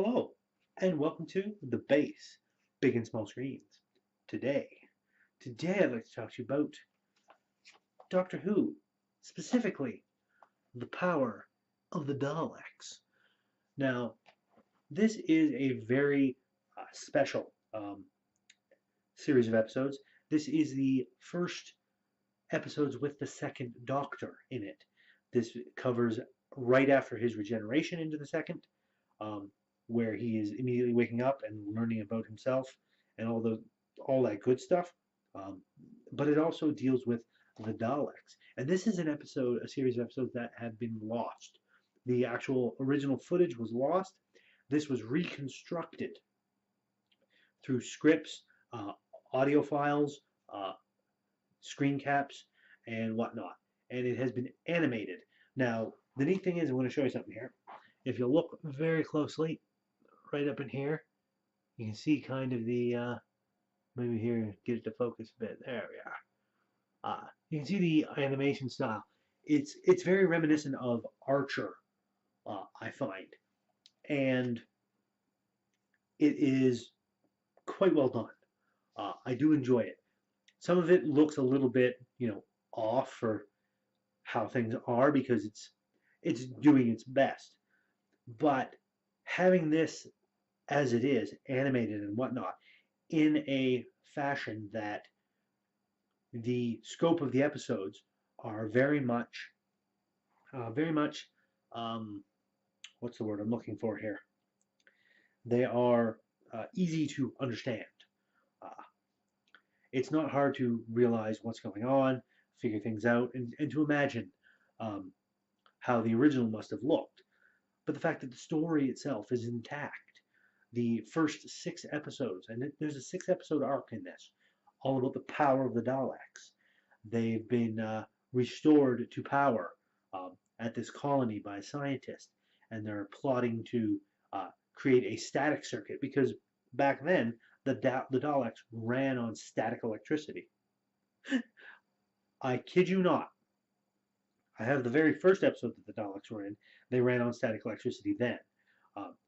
Hello, and welcome to the B.A.S.S, Big and Small Screens. Today I'd like to talk to you about Doctor Who, specifically the power of the Daleks. Now, this is a very special series of episodes. This is the first episodes with the second Doctor in it. This covers right after his regeneration into the second, um, where he is immediately waking up and learning about himself and all that good stuff. Um, but it also deals with the Daleks, and this is a series of episodes that have been lost. The actual original footage was lost. This was reconstructed through scripts, uh, audio files, uh, screen caps, and whatnot. And it has been animated. Now, the neat thing is, I'm going to show you something here. If you look very closely, right up in here, you can see kind of maybe here, get it to focus a bit. There we are. You can see the animation style. It's very reminiscent of Archer, I find. And it is quite well done. I do enjoy it. Some of it looks a little bit, off for how things are because it's doing its best. But having this as it is, animated and whatnot, in a fashion that the scope of the episodes are very much, um, what's the word I'm looking for here? They are easy to understand. Uh, it's not hard to realize what's going on, figure things out, and to imagine um, how the original must have looked. But the fact that the story itself is intact, the first 6 episodes, and there's a 6 episode arc in this, all about the power of the Daleks. They've been restored to power at this colony by a scientist, and they're plotting to create a static circuit because back then the Daleks ran on static electricity. I kid you not. I have the very first episode that the Daleks were in. They ran on static electricity then.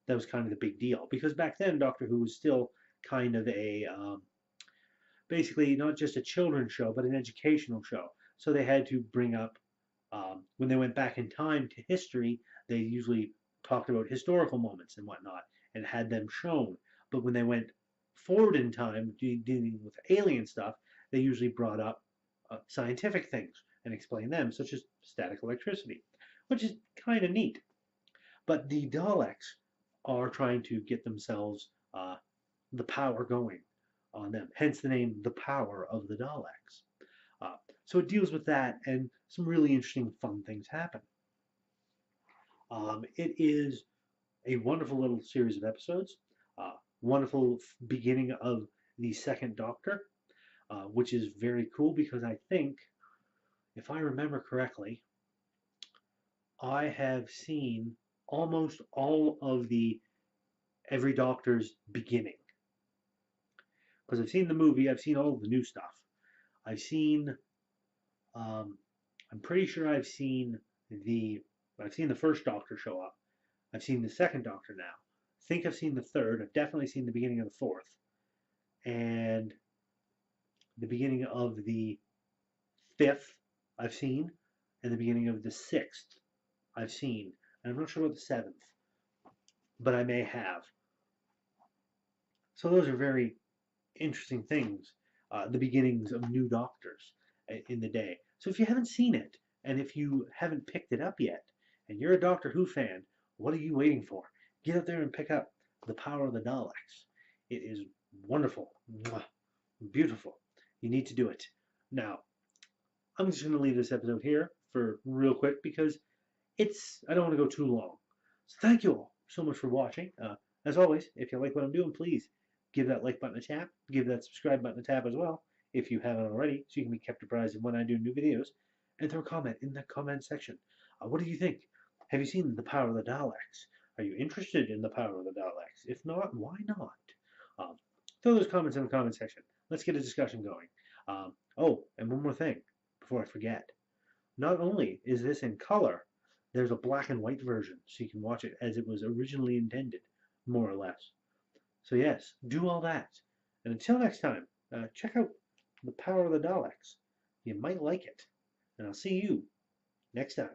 That was kind of the big deal because back then Doctor Who was still kind of basically not just a children's show but an educational show. So they had to bring up when they went back in time to history, they usually talked about historical moments and whatnot and had them shown. But when they went forward in time, dealing with alien stuff, they usually brought up scientific things and explained them, such as static electricity, which is kind of neat. But the Daleks are trying to get themselves the power going on them, hence the name The Power of the Daleks. Uh, so it deals with that, and some really interesting, fun things happen. It is a wonderful little series of episodes, wonderful beginning of the second Doctor, which is very cool because I think, if I remember correctly, I have seen almost all of the every Doctor's beginning. Because I've seen the movie, I've seen all of the new stuff. I've seen, um, I'm pretty sure the I've seen the first Doctor show up. I've seen the second Doctor now. I think I've seen the third. I've definitely seen the beginning of the fourth. And the beginning of the fifth I've seen. And the beginning of the sixth I've seen. And I'm not sure about the seventh. But I may have. So those are very interesting things. The beginnings of new Doctors in the day. So if you haven't seen it, and if you haven't picked it up yet, and you're a Doctor Who fan, what are you waiting for? Get out there and pick up The Power of the Daleks. It is wonderful. Mwah, beautiful. You need to do it. Now, I'm just going to leave this episode here for real quick because I don't want to go too long. So thank you all so much for watching. As always, if you like what I'm doing, please give that like button a tap. Give that subscribe button a tap as well if you haven't already, so you can be kept apprised of when I do new videos. And throw a comment in the comment section. What do you think? Have you seen The Power of the Daleks? Are you interested in The Power of the Daleks? If not, why not? Throw those comments in the comment section. Let's get a discussion going. Oh, and one more thing before I forget. Not only is this in color, there's a black and white version, so you can watch it as it was originally intended. more or less. So yes, do all that. And until next time, check out The Power of the Daleks. You might like it. And I'll see you next time.